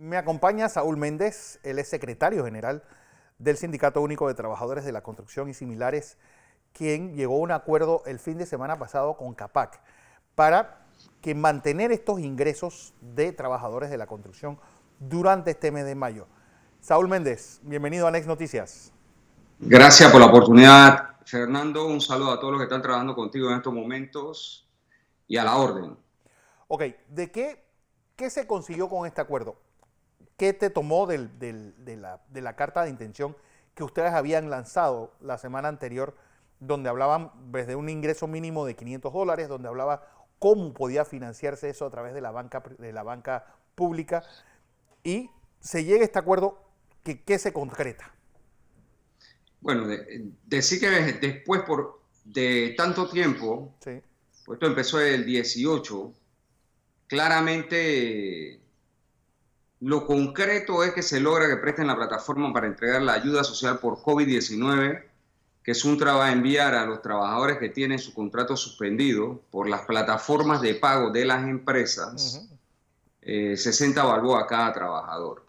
Me acompaña Saúl Méndez, él es secretario general del Sindicato Único de Trabajadores de la Construcción y Similares, quien llegó a un acuerdo el fin de semana pasado con CAPAC para que mantener estos ingresos de trabajadores de la construcción durante este mes de mayo. Saúl Méndez, bienvenido a Next Noticias. Gracias por la oportunidad, Fernando. Un saludo a todos los que están trabajando contigo en estos momentos y a la orden. Ok, ¿de qué se consiguió con este acuerdo? ¿Qué te tomó de la carta de intención que ustedes habían lanzado la semana anterior, donde hablaban desde un ingreso mínimo de $500, donde hablaba cómo podía financiarse eso a través de la banca pública, y se llega a este acuerdo, ¿qué se concreta? Bueno, decir que después de tanto tiempo, Sí. pues esto empezó el 18, claramente lo concreto es que se logra que presten la plataforma para entregar la ayuda social por COVID-19 que Suntra va a enviar a los trabajadores que tienen su contrato suspendido por las plataformas de pago de las empresas, 60 balboas a cada trabajador.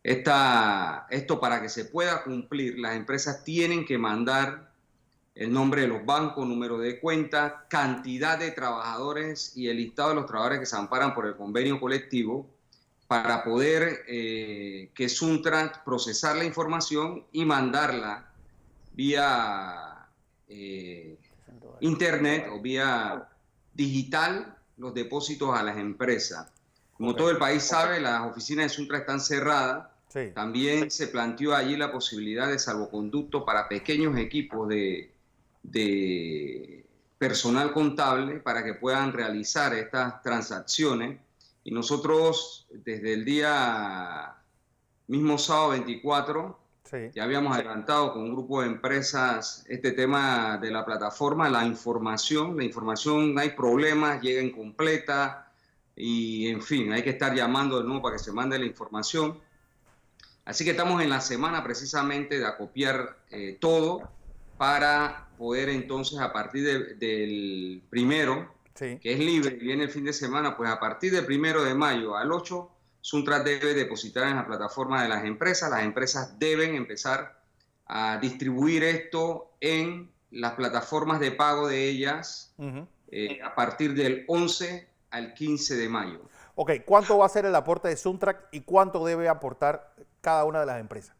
Esto para que se pueda cumplir, las empresas tienen que mandar el nombre de los bancos, número de cuenta, cantidad de trabajadores y el listado de los trabajadores que se amparan por el convenio colectivo para poder que Suntra procesar la información y mandarla vía internet o vía digital los depósitos a las empresas. Como todo el país sabe, las oficinas de Suntra están cerradas. Sí. También se planteó allí la posibilidad de salvoconducto para pequeños equipos de personal contable para que puedan realizar estas transacciones. Y nosotros, desde el día mismo sábado 24, Sí. ya habíamos adelantado con un grupo de empresas este tema de la plataforma, la información, no hay problemas, llega incompleta y en fin, hay que estar llamando de nuevo para que se mande la información. Así que estamos en la semana precisamente de acopiar todo para poder entonces a partir del primero, Sí. que es libre y viene el fin de semana, pues a partir del 1 de mayo al 8, Suntra debe depositar en la plataforma de las empresas deben empezar a distribuir esto en las plataformas de pago de ellas a partir del 11 al 15 de mayo. Ok, ¿cuánto va a ser el aporte de Suntrack y cuánto debe aportar cada una de las empresas?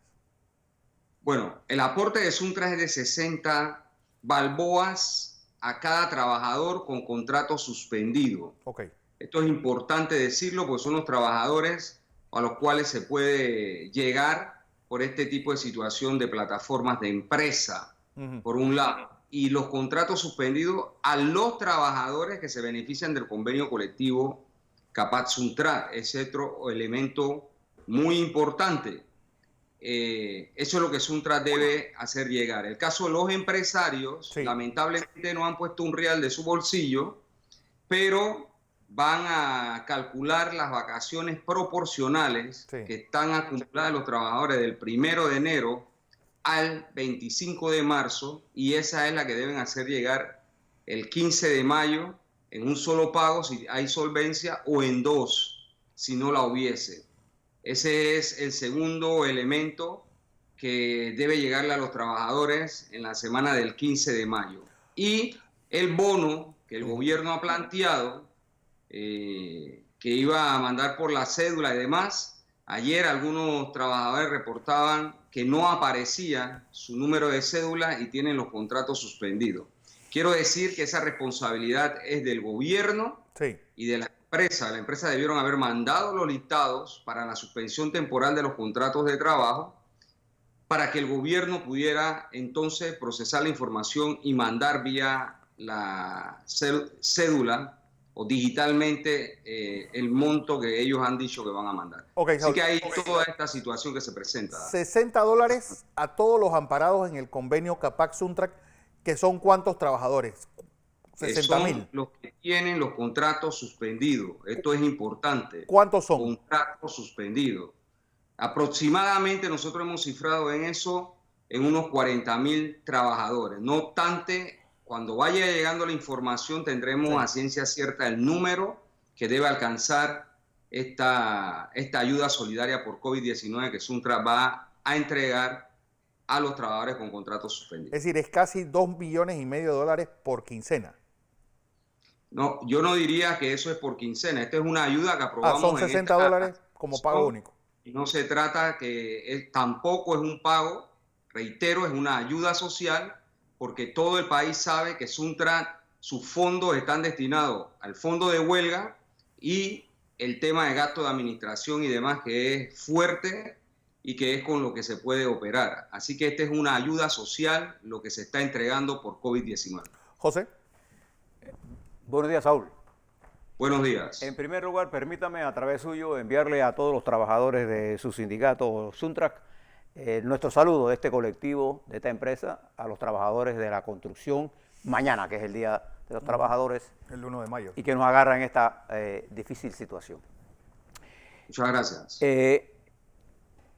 Bueno, el aporte de Suntra es de 60 balboas a cada trabajador con contrato suspendido. Ok. Esto es importante decirlo porque son los trabajadores a los cuales se puede llegar por este tipo de situación de plataformas de empresa, por un lado, y los contratos suspendidos a los trabajadores que se benefician del convenio colectivo CAPAC Suntra. Ese es otro elemento muy importante. Eso es lo que Suntra debe hacer llegar. El caso de los empresarios, Sí. lamentablemente no han puesto un real de su bolsillo, pero van a calcular las vacaciones proporcionales que están acumuladas los trabajadores del 1 de enero al 25 de marzo y esa es la que deben hacer llegar el 15 de mayo en un solo pago si hay solvencia o en dos si no la hubiese. Ese es el segundo elemento que debe llegarle a los trabajadores en la semana del 15 de mayo. Y el bono que el gobierno ha planteado, que iba a mandar por la cédula y demás, ayer algunos trabajadores reportaban que no aparecía su número de cédula y tienen los contratos suspendidos. Quiero decir que esa responsabilidad es del gobierno y de la empresa. La empresa debieron haber mandado los listados para la suspensión temporal de los contratos de trabajo para que el gobierno pudiera entonces procesar la información y mandar vía la cédula o digitalmente el monto que ellos han dicho que van a mandar. Okay, Así que hay toda esta situación que se presenta. $60 a todos los amparados en el convenio CAPAC Suntrack, que son ¿cuántos trabajadores? 60,000. Son los que tienen los contratos suspendidos. Esto es importante. ¿Cuántos son? Contratos suspendidos. Aproximadamente nosotros hemos cifrado en eso en unos 40,000 trabajadores. No obstante, cuando vaya llegando la información tendremos a ciencia cierta el número que debe alcanzar esta ayuda solidaria por COVID-19 que Suntra va a entregar a los trabajadores con contratos suspendidos. Es decir, es casi $2,5 millones por quincena. No, yo no diría que eso es por quincena. Esta es una ayuda que aprobamos. Son $60 como pago único. Y no se trata tampoco es un pago, reitero, es una ayuda social, porque todo el país sabe que Suntra, sus fondos están destinados al fondo de huelga y el tema de gasto de administración y demás, que es fuerte y que es con lo que se puede operar. Así que esta es una ayuda social, lo que se está entregando por COVID-19. José. Buenos días, Saúl. Buenos días. En primer lugar, permítame a través suyo enviarle a todos los trabajadores de su sindicato Suntrac nuestro saludo de este colectivo, de esta empresa, a los trabajadores de la construcción, mañana, que es el Día de los Trabajadores. El 1 de mayo. Y que nos agarra en esta difícil situación. Muchas gracias.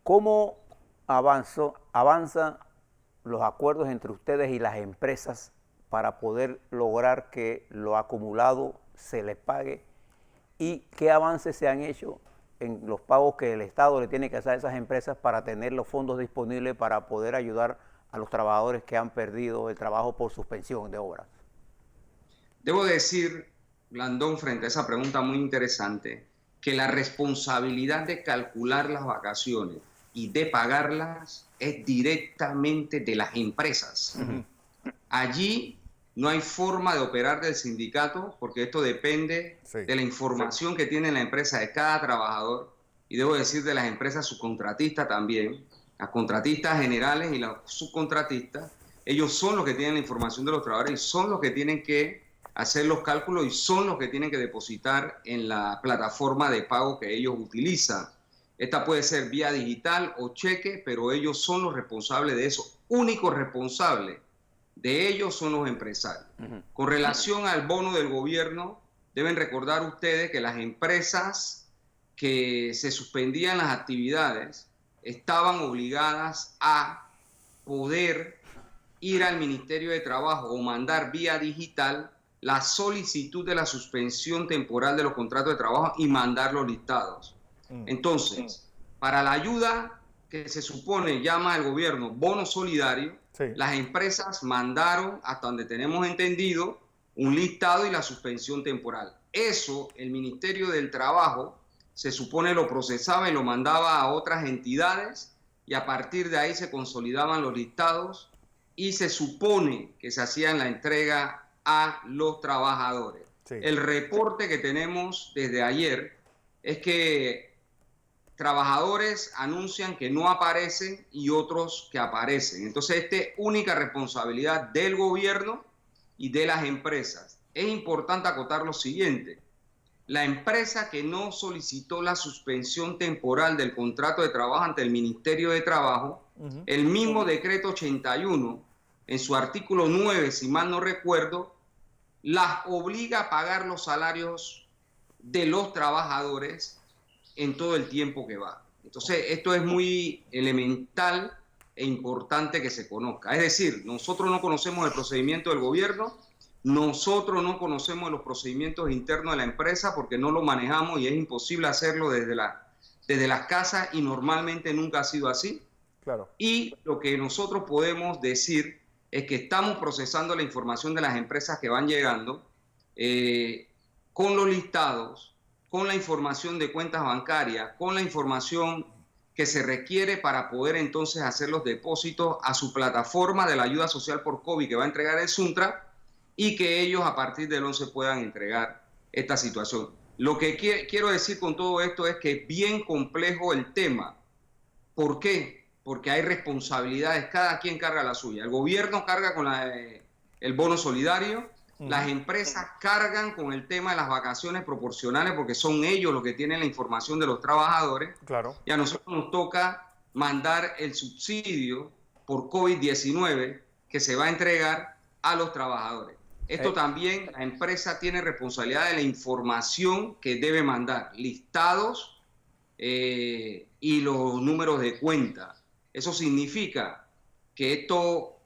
¿Cómo avanzan los acuerdos entre ustedes y las empresas para poder lograr que lo acumulado se les pague? ¿Y qué avances se han hecho en los pagos que el Estado le tiene que hacer a esas empresas para tener los fondos disponibles para poder ayudar a los trabajadores que han perdido el trabajo por suspensión de obras? Debo decir, Blandón, frente a esa pregunta muy interesante, que la responsabilidad de calcular las vacaciones y de pagarlas es directamente de las empresas. Allí no hay forma de operar del sindicato porque esto depende de la información que tiene la empresa de cada trabajador y debo decir de las empresas subcontratistas también, las contratistas generales y las subcontratistas. Ellos son los que tienen la información de los trabajadores y son los que tienen que hacer los cálculos y son los que tienen que depositar en la plataforma de pago que ellos utilizan. Esta puede ser vía digital o cheque, pero ellos son los responsables de eso. Únicos responsables de ellos son los empresarios. Con relación al bono del gobierno, deben recordar ustedes que las empresas que se suspendían las actividades estaban obligadas a poder ir al Ministerio de Trabajo o mandar vía digital la solicitud de la suspensión temporal de los contratos de trabajo y mandar los listados. Entonces, para la ayuda que se supone llama el gobierno bono solidario, las empresas mandaron, hasta donde tenemos entendido, un listado y la suspensión temporal. Eso el Ministerio del Trabajo se supone lo procesaba y lo mandaba a otras entidades y a partir de ahí se consolidaban los listados y se supone que se hacían la entrega a los trabajadores. El reporte que tenemos desde ayer es que trabajadores anuncian que no aparecen y otros que aparecen. Entonces, esta es única responsabilidad del gobierno y de las empresas. Es importante acotar lo siguiente. La empresa que no solicitó la suspensión temporal del contrato de trabajo ante el Ministerio de Trabajo, el mismo decreto 81, en su artículo 9, si mal no recuerdo, las obliga a pagar los salarios de los trabajadores en todo el tiempo que va. Entonces, esto es muy elemental e importante que se conozca. Es decir, nosotros no conocemos el procedimiento del gobierno, nosotros no conocemos los procedimientos internos de la empresa porque no lo manejamos y es imposible hacerlo desde las casas y normalmente nunca ha sido así. Claro. Y lo que nosotros podemos decir es que estamos procesando la información de las empresas que van llegando con los listados, con la información de cuentas bancarias, con la información que se requiere para poder entonces hacer los depósitos a su plataforma de la ayuda social por COVID que va a entregar el Suntra y que ellos a partir del 11 puedan entregar esta situación. Lo que quiero decir con todo esto es que es bien complejo el tema. ¿Por qué? Porque hay responsabilidades, cada quien carga la suya. El gobierno carga con el bono solidario, las empresas cargan con el tema de las vacaciones proporcionales porque son ellos los que tienen la información de los trabajadores. Claro. Y a nosotros nos toca mandar el subsidio por COVID-19 que se va a entregar a los trabajadores. Esto también, la empresa tiene responsabilidad de la información que debe mandar, listados y los números de cuenta. Eso significa que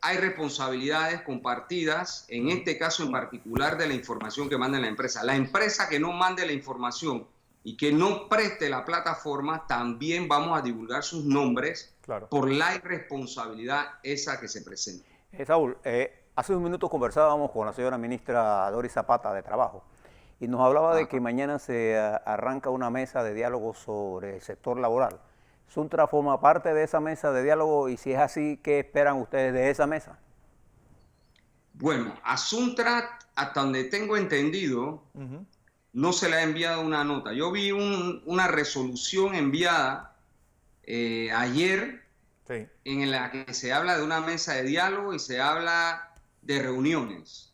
hay responsabilidades compartidas, en este caso en particular de la información que manda la empresa. La empresa que no mande la información y que no preste la plataforma, también vamos a divulgar sus nombres por la irresponsabilidad esa que se presenta. Saúl, hace un minuto conversábamos con la señora ministra Doris Zapata de Trabajo y nos hablaba de que mañana se arranca una mesa de diálogo sobre el sector laboral. ¿Suntra forma parte de esa mesa de diálogo? Y si es así, ¿qué esperan ustedes de esa mesa? Bueno, a Suntra, hasta donde tengo entendido, no se le ha enviado una nota. Yo vi una resolución enviada ayer en la que se habla de una mesa de diálogo y se habla de reuniones.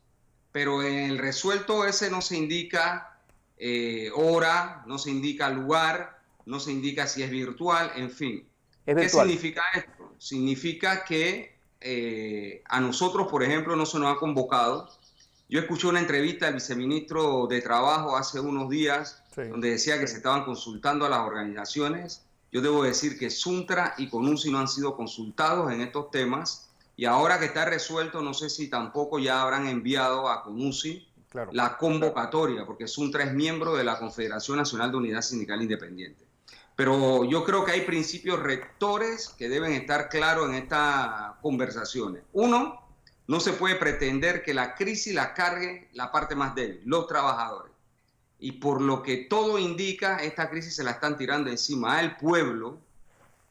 Pero en el resuelto ese no se indica hora, no se indica lugar, no se indica si es virtual, en fin. ¿Qué significa esto? Significa que a nosotros, por ejemplo, no se nos ha convocado. Yo escuché una entrevista del viceministro de Trabajo hace unos días donde decía que se estaban consultando a las organizaciones. Yo debo decir que Suntra y CONUSI no han sido consultados en estos temas y ahora que está resuelto no sé si tampoco ya habrán enviado a CONUSI la convocatoria, porque Suntra es miembro de la Confederación Nacional de Unidad Sindical Independiente. Pero yo creo que hay principios rectores que deben estar claros en estas conversaciones. Uno, no se puede pretender que la crisis la cargue la parte más débil, los trabajadores. Y por lo que todo indica, esta crisis se la están tirando encima al pueblo,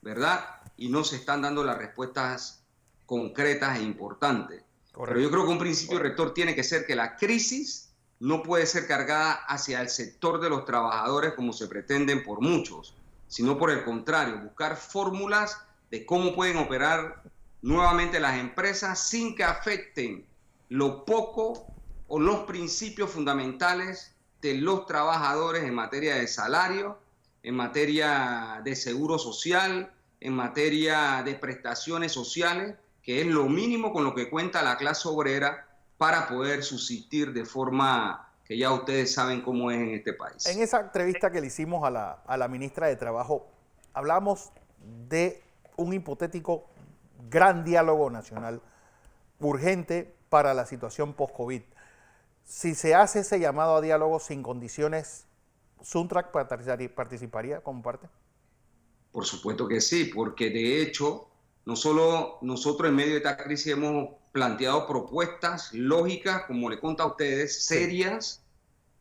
¿verdad? Y no se están dando las respuestas concretas e importantes. Pero yo creo que un principio rector tiene que ser que la crisis no puede ser cargada hacia el sector de los trabajadores como se pretenden por muchos, sino por el contrario, buscar fórmulas de cómo pueden operar nuevamente las empresas sin que afecten lo poco o los principios fundamentales de los trabajadores en materia de salario, en materia de seguro social, en materia de prestaciones sociales, que es lo mínimo con lo que cuenta la clase obrera para poder subsistir de forma que ya ustedes saben cómo es en este país. En esa entrevista que le hicimos a la ministra de Trabajo, hablamos de un hipotético gran diálogo nacional urgente para la situación post-COVID. Si se hace ese llamado a diálogo sin condiciones, ¿Suntra participaría como parte? Por supuesto que sí, porque de hecho, no solo nosotros en medio de esta crisis hemos planteado propuestas lógicas, como le conté a ustedes, serias,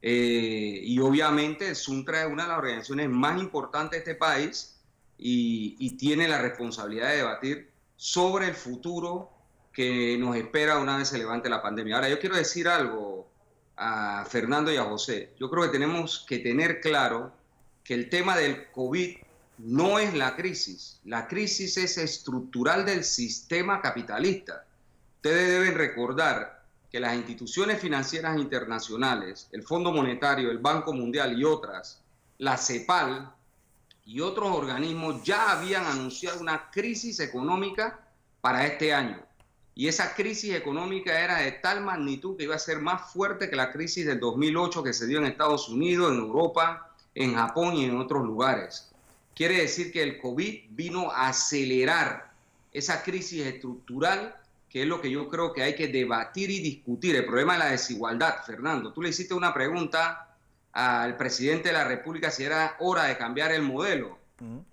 y obviamente el Suntra es una de las organizaciones más importantes de este país y tiene la responsabilidad de debatir sobre el futuro que nos espera una vez se levante la pandemia. Ahora, yo quiero decir algo a Fernando y a José. Yo creo que tenemos que tener claro que el tema del COVID no es la crisis es estructural del sistema capitalista. Ustedes deben recordar que las instituciones financieras internacionales, el Fondo Monetario, el Banco Mundial y otras, la CEPAL y otros organismos ya habían anunciado una crisis económica para este año. Y esa crisis económica era de tal magnitud que iba a ser más fuerte que la crisis del 2008 que se dio en Estados Unidos, en Europa, en Japón y en otros lugares. Quiere decir que el COVID vino a acelerar esa crisis estructural, que es lo que yo creo que hay que debatir y discutir. El problema de la desigualdad, Fernando. Tú le hiciste una pregunta al presidente de la República si era hora de cambiar el modelo.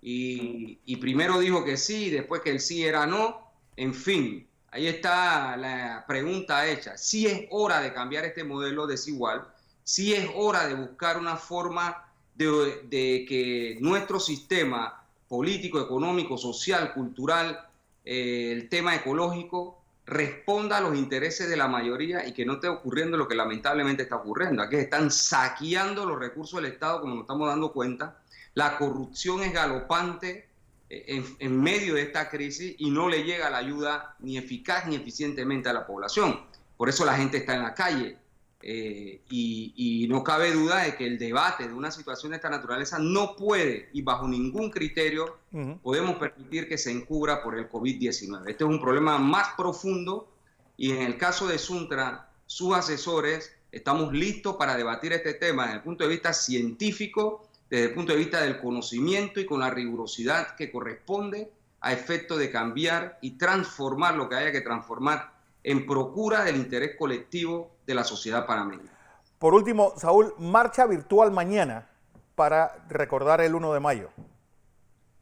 Y primero dijo que sí, después que el sí era no. En fin, ahí está la pregunta hecha. Sí es hora de cambiar este modelo desigual. Sí es hora de buscar una forma de que nuestro sistema político, económico, social, cultural, el tema ecológico, responda a los intereses de la mayoría y que no esté ocurriendo lo que lamentablemente está ocurriendo. Aquí están saqueando los recursos del Estado, como nos estamos dando cuenta. La corrupción es galopante en medio de esta crisis y no le llega la ayuda ni eficaz ni eficientemente a la población. Por eso la gente está en la calle. Y no cabe duda de que el debate de una situación de esta naturaleza no puede, y bajo ningún criterio, podemos permitir que se encubra por el COVID-19. Este es un problema más profundo y en el caso de Suntra, sus asesores, estamos listos para debatir este tema desde el punto de vista científico, desde el punto de vista del conocimiento y con la rigurosidad que corresponde a efecto de cambiar y transformar lo que haya que transformar en procura del interés colectivo de la sociedad panameña. Por último, Saúl, marcha virtual mañana para recordar el 1 de mayo.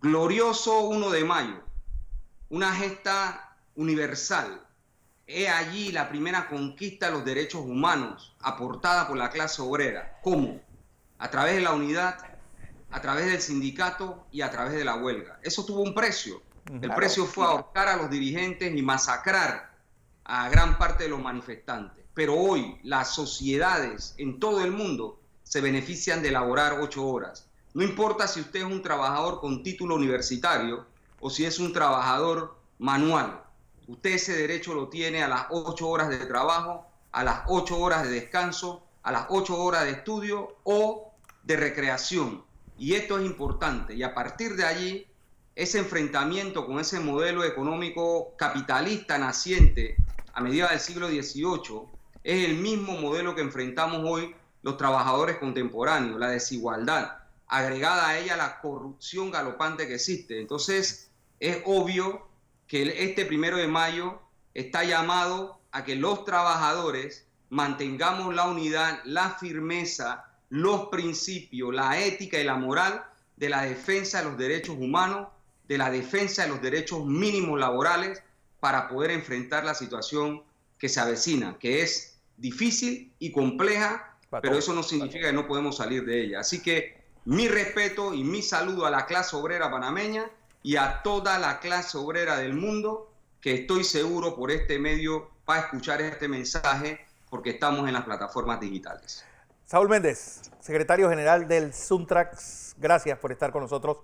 Glorioso 1 de mayo, una gesta universal. He allí la primera conquista de los derechos humanos aportada por la clase obrera. ¿Cómo? A través de la unidad, a través del sindicato y a través de la huelga. Eso tuvo un precio. El precio fue ahorcar a los dirigentes y masacrar a gran parte de los manifestantes. Pero hoy las sociedades en todo el mundo se benefician de laborar 8 horas. No importa si usted es un trabajador con título universitario o si es un trabajador manual. Usted ese derecho lo tiene a las 8 horas de trabajo, a las 8 horas de descanso, a las 8 horas de estudio o de recreación. Y esto es importante. Y a partir de allí, ese enfrentamiento con ese modelo económico capitalista naciente a mediados del siglo XVIII es el mismo modelo que enfrentamos hoy los trabajadores contemporáneos, la desigualdad, agregada a ella la corrupción galopante que existe. Entonces, es obvio que este 1 de mayo está llamado a que los trabajadores mantengamos la unidad, la firmeza, los principios, la ética y la moral de la defensa de los derechos humanos, de la defensa de los derechos mínimos laborales para poder enfrentar la situación que se avecina, que es difícil y compleja, pero eso no significa que no podemos salir de ella. Así que mi respeto y mi saludo a la clase obrera panameña y a toda la clase obrera del mundo, que estoy seguro por este medio va a escuchar este mensaje porque estamos en las plataformas digitales. Saúl Méndez, secretario general del Suntrax, gracias por estar con nosotros.